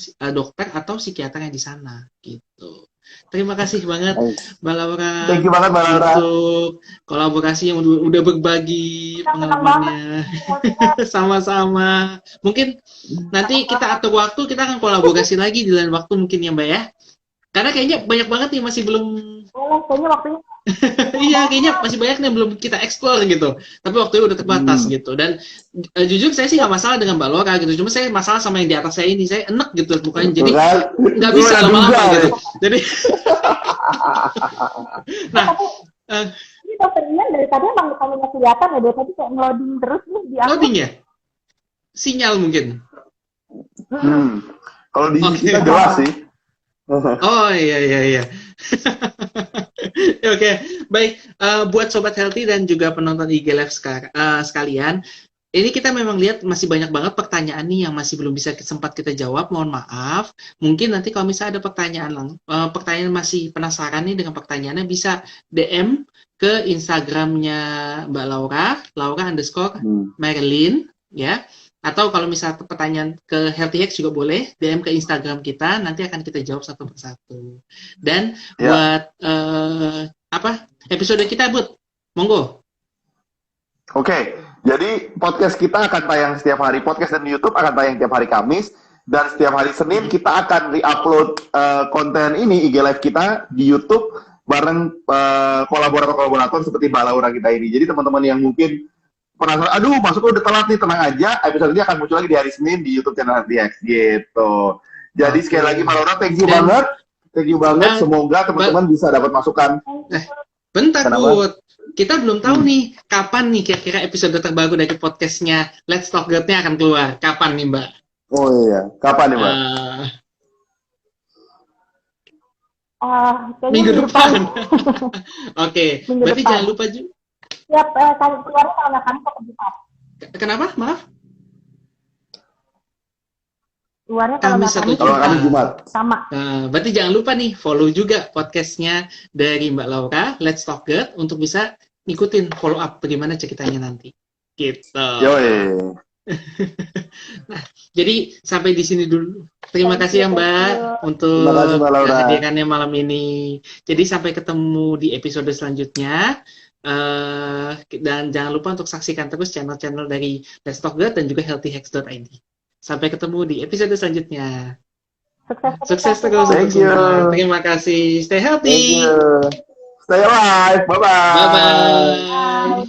[SPEAKER 2] atau psikiater yang di sana gitu. Terima kasih banget Mbak Laura.
[SPEAKER 1] Thank you banget Mbak Laura
[SPEAKER 2] untuk kolaborasi yang udah berbagi pengalamannya. Sama-sama. Mungkin nanti kita atur waktu, kita akan kolaborasi lagi di lain waktu mungkin ya Mbak ya. Karena kayaknya banyak banget nih masih belum.
[SPEAKER 3] Kayaknya waktunya.
[SPEAKER 2] Iya, kayaknya masih banyak nih belum kita explore gitu. Tapi waktunya udah terbatas gitu. Dan jujur saya sih nggak masalah dengan Mbak Laura gitu. Cuma saya masalah sama yang di atas saya ini. Saya enek gitu bukannya. Jadi nggak bisa lama-lama gitu. Jadi. Nah.
[SPEAKER 3] Ini dokter Ian dari tadi emang bukannya kelihatan ya, dari tadi kayak ngeloading terus nih di aku.
[SPEAKER 2] Loading ya? Sinyal mungkin.
[SPEAKER 1] Kalau di kita jelas sih.
[SPEAKER 2] Oh iya. Oke, baik. Buat Sobat Healthy dan juga penonton IG Live sekalian, ini kita memang lihat masih banyak banget pertanyaan nih yang masih belum bisa sempat kita jawab. Mohon maaf. Mungkin nanti kalau misalnya ada pertanyaan masih penasaran nih dengan pertanyaannya, bisa DM ke Instagramnya Mbak Laura_Marilyn ya. Atau kalau misalnya pertanyaan ke Healthy Hacks juga boleh, DM ke Instagram kita, nanti akan kita jawab satu persatu. Dan buat episode kita, Bud, monggo.
[SPEAKER 1] Oke, jadi podcast kita akan tayang setiap hari, podcast dan YouTube akan tayang setiap hari Kamis, dan setiap hari Senin kita akan re-upload konten ini, IG Live kita di YouTube, bareng kolaborator-kolaborator seperti Mbak Laura kita ini. Jadi teman-teman yang mungkin penasaran, aduh masuknya udah telat nih, tenang aja, episode ini akan muncul lagi di hari Senin di YouTube channel HealthyX gitu. Jadi sekali lagi Mbak Laura, thank you banget, semoga teman-teman bisa dapat masukan.
[SPEAKER 2] Bentar Bud, kita belum tahu nih kapan nih kira-kira episode terbaru dari podcastnya Let's Talk GERD-nya akan keluar, kapan nih Mbak?
[SPEAKER 1] Oh iya, kapan nih Mbak?
[SPEAKER 3] Kayaknya
[SPEAKER 2] Minggu depan. Oke,
[SPEAKER 3] Minggu
[SPEAKER 2] berarti
[SPEAKER 3] depan.
[SPEAKER 2] jangan lupa juga.
[SPEAKER 3] Siap, keluarnya kalau nggak Kamis atau Jumat.
[SPEAKER 2] Kenapa? Maaf.
[SPEAKER 3] Keluarnya kalau
[SPEAKER 2] Kamis
[SPEAKER 3] nggak
[SPEAKER 2] atau
[SPEAKER 3] Kamis,
[SPEAKER 1] Kalau Kamis Jumat.
[SPEAKER 3] sama.
[SPEAKER 2] Berarti jangan lupa nih follow juga podcastnya dari Mbak Laura, Let's Talk Girl, untuk bisa ngikutin follow up bagaimana ceritanya nanti. Gitu.
[SPEAKER 1] Yoi.
[SPEAKER 2] Nah, jadi sampai di sini dulu. Terima
[SPEAKER 3] Thank
[SPEAKER 2] kasih ya
[SPEAKER 3] you,
[SPEAKER 2] Mbak
[SPEAKER 3] thank you.
[SPEAKER 2] untuk
[SPEAKER 1] Terima kasih, Mbak Laura.
[SPEAKER 2] kehadirannya malam ini. Jadi sampai ketemu di episode selanjutnya. Dan jangan lupa untuk saksikan terus channel-channel dari Let's Talk Girl dan juga healthyhacks.id. Sampai ketemu di episode selanjutnya. Sukses terus untuk
[SPEAKER 1] Thank you.
[SPEAKER 2] semua. Terima kasih. Stay
[SPEAKER 1] Thank
[SPEAKER 2] healthy.
[SPEAKER 1] you. Stay alive. Bye-bye.
[SPEAKER 2] Bye-bye.